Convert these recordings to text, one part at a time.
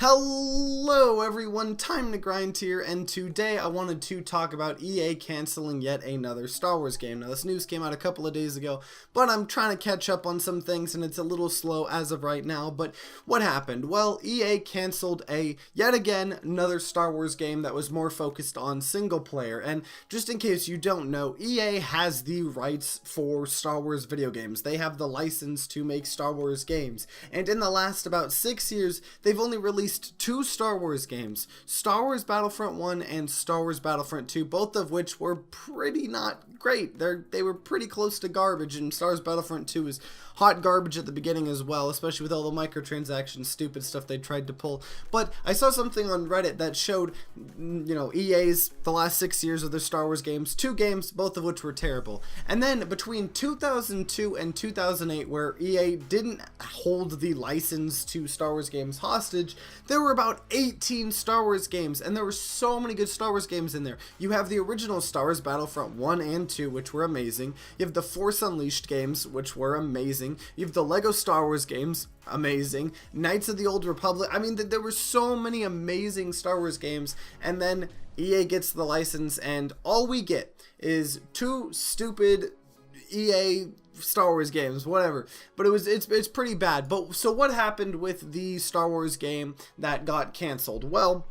Hello everyone, TimeToGrind here, and today I wanted to talk about EA canceling yet another Star Wars game. Now this news came out a couple of days ago, but I'm trying to catch up on some things and it's a little slow as of right now. But what happened? Well, EA canceled yet again another Star Wars game that was more focused on single player. And just in case you don't know, EA has the rights for Star Wars video games. They have the license to make Star Wars games. And in the last about 6 years, they've only released two Star Wars games, Star Wars Battlefront 1 and Star Wars Battlefront 2, both of which were pretty not great. They were pretty close to garbage, and Star Wars Battlefront 2 is hot garbage at the beginning as well, especially with all the microtransactions, stupid stuff they tried to pull. But I saw something on Reddit that showed, EA's the last 6 years of their Star Wars games, two games, both of which were terrible. And then between 2002 and 2008, where EA didn't hold the license to Star Wars games hostage, there were about 18 Star Wars games, and there were so many good Star Wars games in there. You have the original Star Wars Battlefront 1 and 2, which were amazing. You have the Force Unleashed games, which were amazing. You have the Lego Star Wars games, amazing. Knights of the Old Republic. I mean, there were so many amazing Star Wars games, and then EA gets the license, and all we get is two stupid EA Star Wars games, whatever. But it's pretty bad. But so what happened with the Star Wars game that got canceled? Well,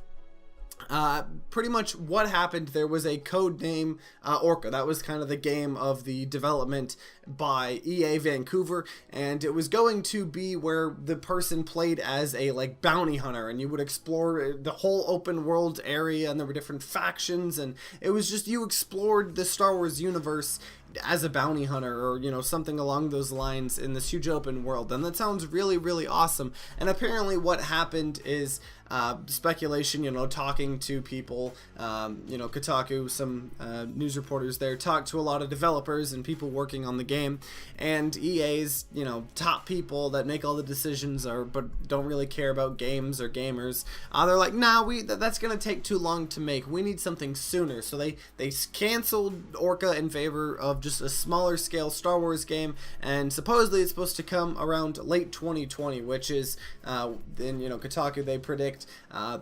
pretty much what happened, there was a code name Orca. That was kind of the game of the development by EA Vancouver, and it was going to be where the person played as a bounty hunter, and you would explore the whole open world area, and there were different factions, and it was just, you explored the Star Wars universe as a bounty hunter, or something along those lines, in this huge open world. And that sounds really, really awesome. And apparently what happened is speculation, talking to people, Kotaku, some news reporters there talked to a lot of developers and people working on the game, and EA's top people that make all the decisions but don't really care about games or gamers, they're like, nah, that's gonna take too long to make, we need something sooner. So they canceled Orca in favor of just a smaller scale Star Wars game, and supposedly it's supposed to come around late 2020, which is in Kotaku, they predict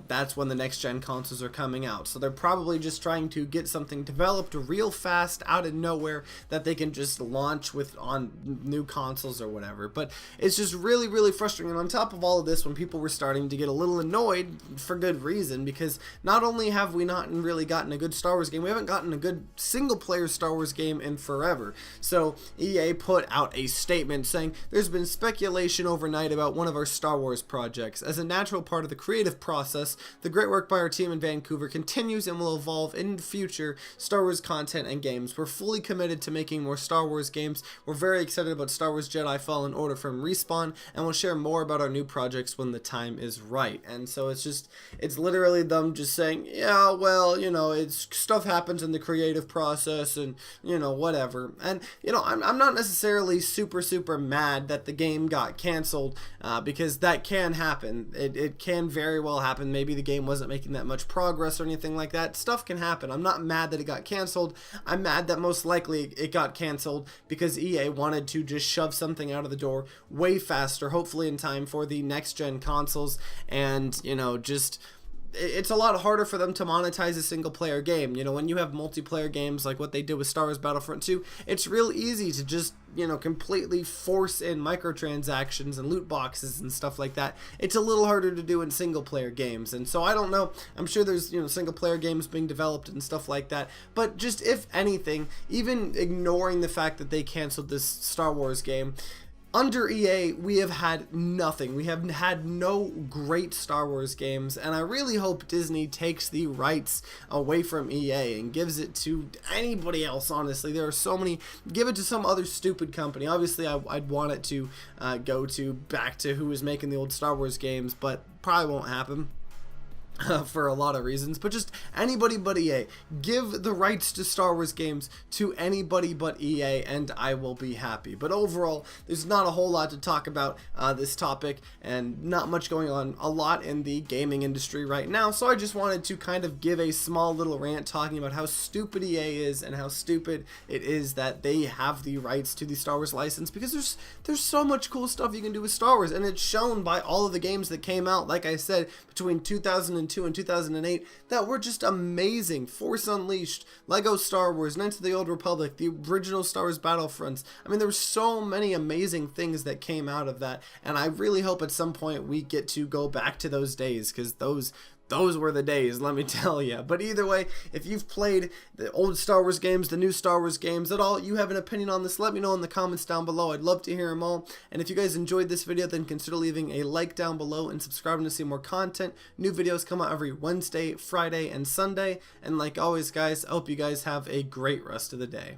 that's when the next gen consoles are coming out. So they're probably just trying to get something developed real fast out of nowhere that they can just launch on new consoles or whatever. But it's just really, really frustrating. And on top of all of this, when people were starting to get a little annoyed, for good reason, because not only have we not really gotten a good Star Wars game, we haven't gotten a good single player Star Wars game in forever. So EA put out a statement saying, there's been speculation overnight about one of our Star Wars projects. As a natural part of the creative process, the great work by our team in Vancouver continues and will evolve in future Star Wars content and games. We're fully committed to making more Star Wars games. We're very excited about Star Wars Jedi Fallen Order from Respawn, and we'll share more about our new projects when the time is right. And so it's literally them just saying, yeah, well, it's stuff happens in the creative process, and whatever. And I'm not necessarily super mad that the game got canceled, because that can happen. It can very well happen. Maybe the game wasn't making that much progress or anything like that. Stuff can happen. I'm not mad that it got canceled. I'm mad that most likely it got canceled because EA wanted to just shove something out of the door way faster, hopefully in time for the next gen consoles, and it's a lot harder for them to monetize a single player game. When you have multiplayer games like what they did with Star Wars Battlefront 2, it's real easy to just completely force in microtransactions and loot boxes and stuff like that. It's a little harder to do in single player games. And so I don't know, I'm sure there's single player games being developed and stuff like that, but just, if anything, even ignoring the fact that they canceled this Star Wars game, under EA, we have had nothing. We have had no great Star Wars games, and I really hope Disney takes the rights away from EA and gives it to anybody else, honestly. There are so many. Give it to some other stupid company. Obviously, I'd want it to go back to who was making the old Star Wars games, but probably won't happen. for a lot of reasons, but just anybody but EA. Give the rights to Star Wars games to anybody but EA and I will be happy. But overall, there's not a whole lot to talk about this topic, and not much going on a lot in the gaming industry right now, so I just wanted to kind of give a small little rant talking about how stupid EA is and how stupid it is that they have the rights to the Star Wars license, because there's so much cool stuff you can do with Star Wars, and it's shown by all of the games that came out, like I said, between 2002 and 2008 that were just amazing. Force Unleashed, Lego Star Wars, Knights of the Old Republic, the original Star Wars Battlefronts. I mean, there were so many amazing things that came out of that, and I really hope at some point we get to go back to those days, because those were the days, let me tell you. But either way, if you've played the old Star Wars games, the new Star Wars games at all, you have an opinion on this, let me know in the comments down below. I'd love to hear them all. And if you guys enjoyed this video, then consider leaving a like down below and subscribing to see more content. New videos come out every Wednesday, Friday, and Sunday. And like always, guys, I hope you guys have a great rest of the day.